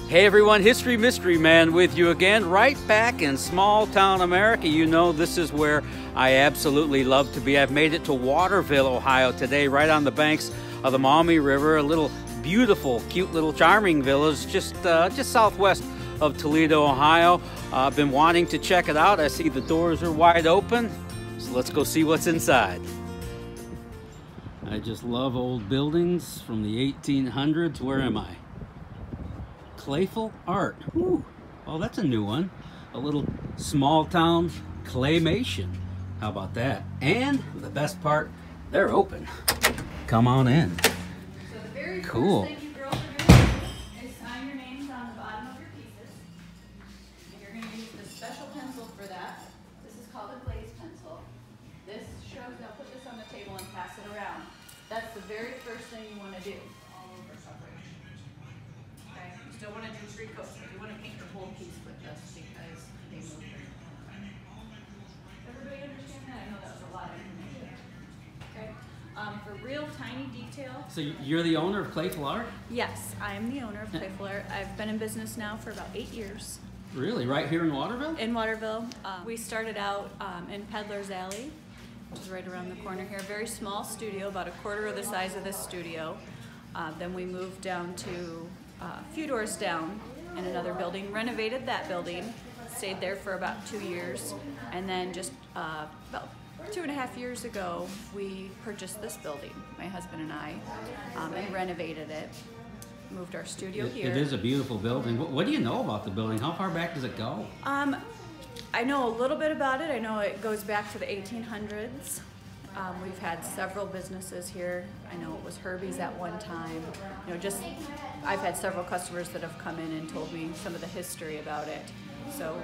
Hey everyone, History Mystery Man with you again, right back in small town America. You know this is where I absolutely love to be. I've made it to Waterville, Ohio today, right on the banks of the Maumee River, a little beautiful, cute little charming village just southwest of Toledo, Ohio. I've been wanting to check it out. I see the doors are wide open, so let's go see what's inside. I just love old buildings from the 1800s. Where am I? Playful art. Ooh, oh, that's a new one. A little small town claymation. How about that? And the best part, they're open. Come on in. So the very cool. First thing you girls are going to do is sign your names on the bottom of your pieces. And you're going to use this special pencil for that. This is called a glaze pencil. This shows, now put this on the table and pass it around. That's the very first thing you want to do. Okay, you still want to do 3 coats, but you want to paint the whole piece with this because they move very well. Everybody understand that? I know that was a lot of information. Okay, for real tiny detail. So you're the owner of Playful Art? Yes, I am the owner of Playful Art. I've been in business now for about 8 years. Really? Right here in Waterville? In Waterville. We started out in Peddler's Alley, which is right around the corner here. Very small studio, about 1/4 of the size of this studio. Then we moved down to a few doors down in another building, renovated that building, stayed there for about 2 years, and then just about 2.5 years ago, we purchased this building, my husband and I, and renovated it. Moved our studio here. It is a beautiful building. What do you know about the building? How far back does it go? I know a little bit about it. I know it goes back to the 1800s. We've had several businesses here. I know it was Herbie's at one time. You know, just I've had several customers that have come in and told me some of the history about it. So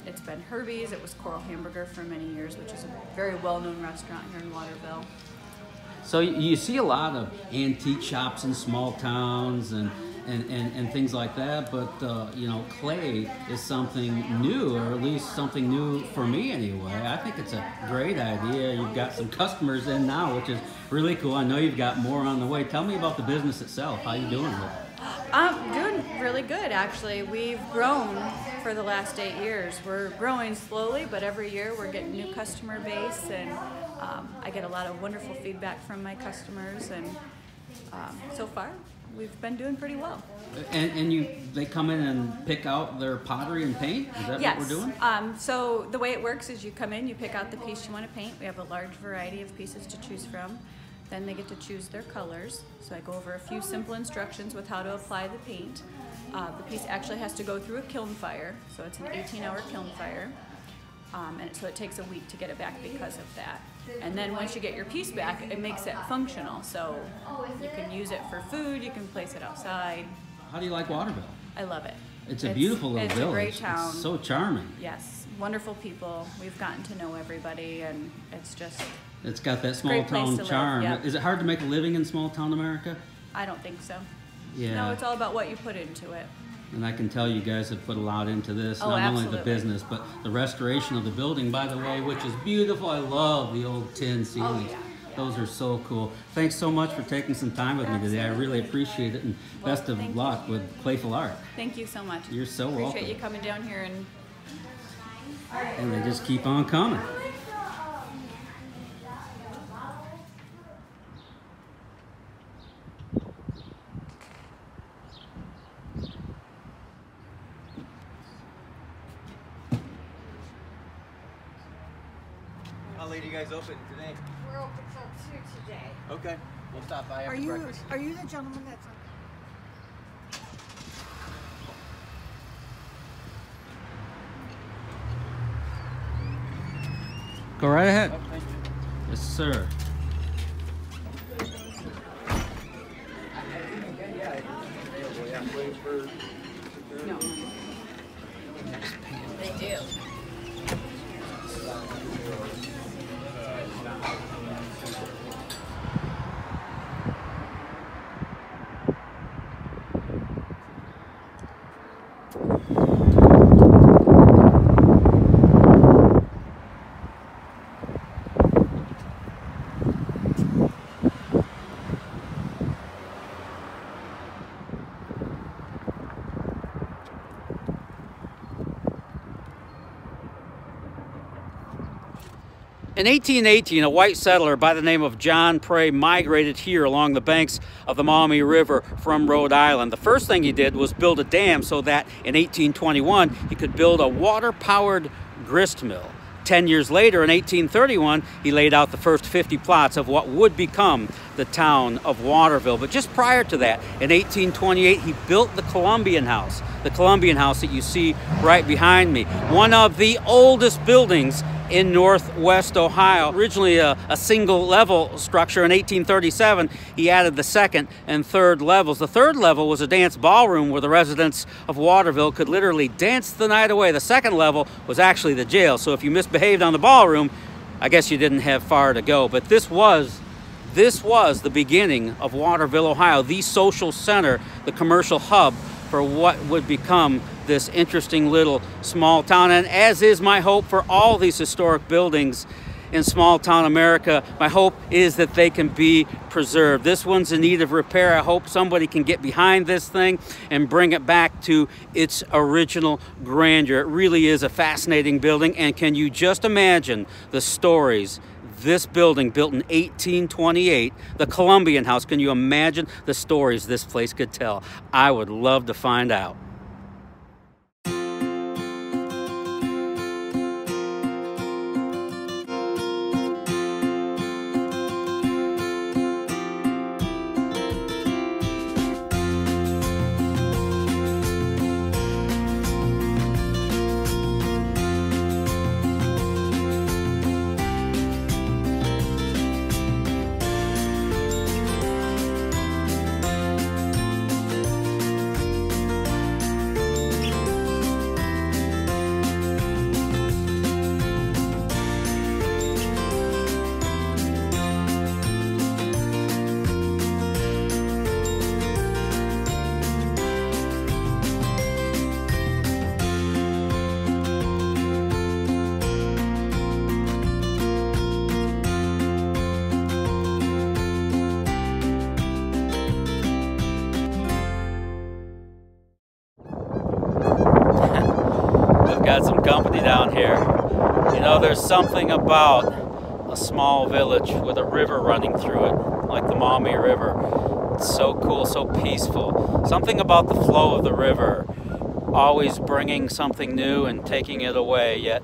it's been Herbie's. It was Coral Hamburger for many years, which is a very well-known restaurant here in Waterville. So you see a lot of antique shops in small towns and things like that, but you know, clay is something new, or at least something new for me anyway. I think it's a great idea. You've got some customers in now, which is really cool. I know you've got more on the way. Tell me about the business itself. How you doing with it? Doing really good, actually. We've grown for the last 8 years. We're growing slowly, but every year we're getting new customer base, and I get a lot of wonderful feedback from my customers, and so far we've been doing pretty well. And they come in and pick out their pottery and paint? Is that Yes. what we're doing? So the way it works is you come in, you pick out the piece you want to paint. We have a large variety of pieces to choose from. Then they get to choose their colors. So I go over a few simple instructions with how to apply the paint. The piece actually has to go through a kiln fire, so it's an 18-hour kiln fire. And so it takes a week to get it back because of that. And then once you get your piece back, it makes it functional. So you can use it for food, you can place it outside. How do you like Waterville? I love it. It's a beautiful little village. It's a great town. It's so charming. Yes, wonderful people. We've gotten to know everybody, and it's just... It's got that small town charm. Yep. Is it hard to make a living in small town America? I don't think so. Yeah. No, it's all about what you put into it. And I can tell you guys have put a lot into this, Oh, not only absolutely. the business, but the restoration of the building, by the way, which is beautiful. I love the old tin ceilings. Oh, yeah. Those are so cool. Thanks so much for taking some time with me today. I really appreciate it, and best of luck with Playful Art. Thank you so much. You're so welcome. Appreciate you coming down here and... And they just keep on coming. How late are you guys open today? We're open till 2 today. Okay. We'll stop by Are after you breakfast. are you the gentleman that's on? Go right ahead. Oh, thank you. Yes, sir. No. They do. In 1818, a white settler by the name of John Prey migrated here along the banks of the Maumee River from Rhode Island. The first thing he did was build a dam so that in 1821 he could build a water-powered grist mill. 10 years later, in 1831, he laid out the first 50 plots of what would become the town of Waterville. But just prior to that, in 1828, he built the Columbian House that you see right behind me. One of the oldest buildings in Northwest Ohio. Originally a single-level structure. In 1837, he added the second and third levels. The third level was a dance ballroom where the residents of Waterville could literally dance the night away. The second level was actually the jail, so if you misbehaved on the ballroom, I guess you didn't have far to go. But this was the beginning of Waterville, Ohio, the social center, the commercial hub for what would become this interesting little small town. And as is my hope for all these historic buildings in small town America, my hope is that they can be preserved. This one's in need of repair. I hope somebody can get behind this thing and bring it back to its original grandeur. It really is a fascinating building, and can you just imagine the stories this building, built in 1828, the Columbian House, can you imagine the stories this place could tell? I would love to find out. Got some company down here. You know, there's something about a small village with a river running through it, like the Maumee River. It's so cool, so peaceful. Something about the flow of the river, always bringing something new and taking it away, yet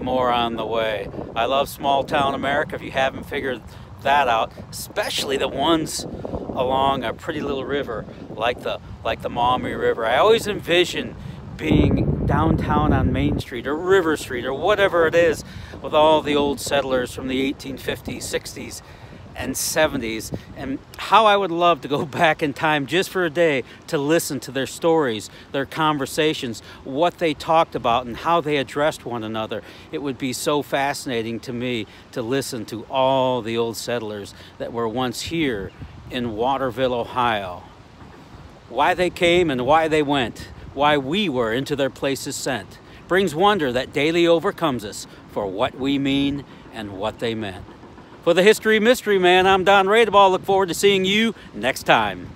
more on the way. I love small town America, if you haven't figured that out, especially the ones along a pretty little river like the Maumee River. I always envision being downtown on Main Street or River Street or whatever it is with all the old settlers from the 1850s, 60s, and 70s, and how I would love to go back in time just for a day to listen to their stories, their conversations, what they talked about and how they addressed one another. It would be so fascinating to me to listen to all the old settlers that were once here in Waterville, Ohio. Why they came and why they went, why we were into their places sent, brings wonder that daily overcomes us for what we mean and what they meant. For the History Mystery Man, I'm Don Radeball. Look forward to seeing you next time.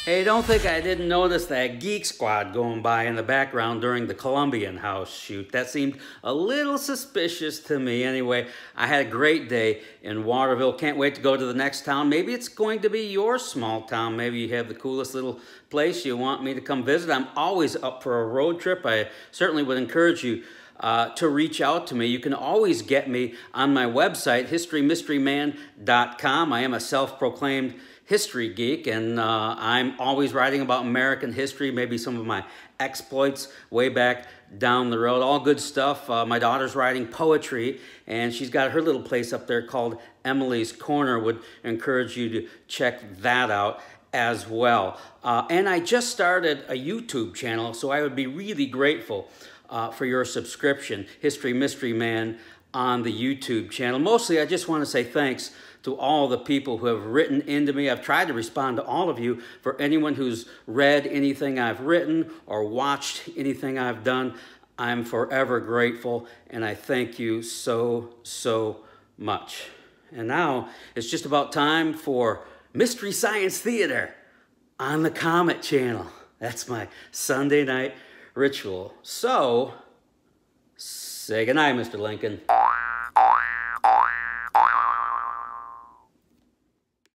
Hey, don't think I didn't notice that Geek Squad going by in the background during the Columbian House shoot. That seemed a little suspicious to me. Anyway, I had a great day in Waterville. Can't wait to go to the next town. Maybe it's going to be your small town. Maybe you have the coolest little place you want me to come visit. I'm always up for a road trip. I certainly would encourage you to reach out to me. You can always get me on my website, historymysteryman.com. I am a self-proclaimed history geek, and I'm always writing about American history, maybe some of my exploits way back down the road, all good stuff. My daughter's writing poetry, and she's got her little place up there called Emily's Corner. Would encourage you to check that out as well. And I just started a YouTube channel, so I would be really grateful for your subscription, History Mystery Man, on the YouTube channel. Mostly, I just want to say thanks to all the people who have written into me. I've tried to respond to all of you. For anyone who's read anything I've written or watched anything I've done, I'm forever grateful, and I thank you so, so much. And now it's just about time for Mystery Science Theater on the Comet Channel. That's my Sunday night ritual. So, say goodnight, Mr. Lincoln.